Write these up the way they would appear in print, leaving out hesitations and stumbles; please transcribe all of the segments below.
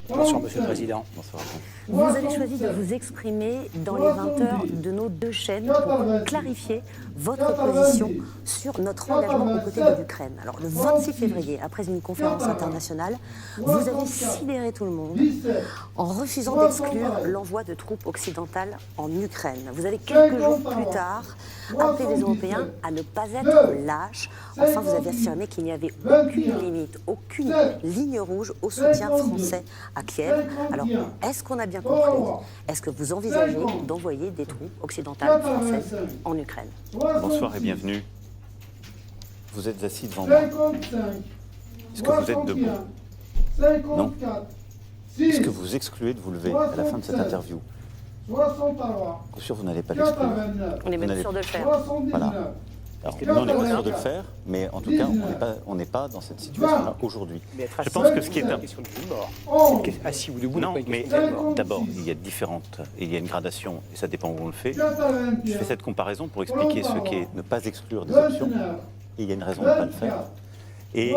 Bonsoir, Monsieur le Président. Bonsoir. Vous avez choisi de vous exprimer dans les 20 heures de nos deux chaînes pour clarifier votre position sur notre engagement aux côtés de l'Ukraine. Alors, le 26 février, après une conférence internationale, vous avez sidéré tout le monde en refusant d'exclure l'envoi de troupes occidentales en Ukraine. Vous avez quelques jours plus tard appelé les Européens à ne pas être lâches. Enfin, vous avez affirmé qu'il n'y avait aucune limite, aucune ligne rouge au soutien français à Kiev. Alors, est-ce qu'on a bien compris? Est-ce que vous envisagez d'envoyer des troupes occidentales françaises en Ukraine? Bonsoir et bienvenue. Vous êtes assis devant moi. Est-ce que vous êtes debout? Non. Est-ce que vous excluez de vous lever à la fin de cette interview? Bien sûr, vous n'allez pas l'exclure. On est même sûr de le faire. Voilà. Alors, nous, on n'est pas sûr de le faire, mais en tout cas, on n'est pas dans cette situation-là aujourd'hui. Je pense que ce qui est une question de mort. C'est assis ou debout. Non, mais d'abord, il y a il y a une gradation, et ça dépend où on le fait. Je fais cette comparaison pour expliquer ce qu'est ne pas exclure des options, et il y a une raison de ne pas le faire. Et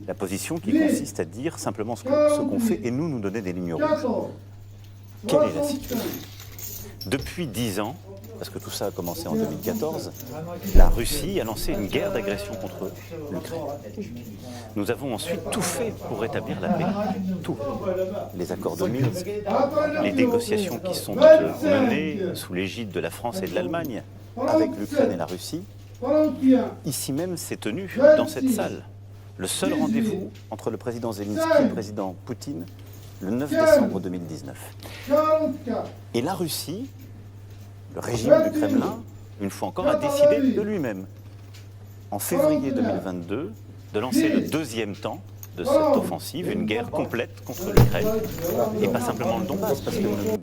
la position qui consiste à dire simplement ce qu'on fait, et nous donner des lignes rouges. Quelle est la situation? Depuis 10 ans, parce que tout ça a commencé en 2014, la Russie a lancé une guerre d'agression contre l'Ukraine. Nous avons ensuite tout fait pour rétablir la paix. Tout. Les accords de Minsk, les négociations qui sont menées sous l'égide de la France et de l'Allemagne avec l'Ukraine et la Russie. Ici même, s'est tenu dans cette salle le seul rendez-vous entre le président Zelensky et le président Poutine le 9 décembre 2019. Et la Russie, le régime du Kremlin, une fois encore, a décidé de lui-même, en février 2022, de lancer le deuxième temps de cette offensive, une guerre complète contre l'Ukraine, et pas simplement le Donbass, parce que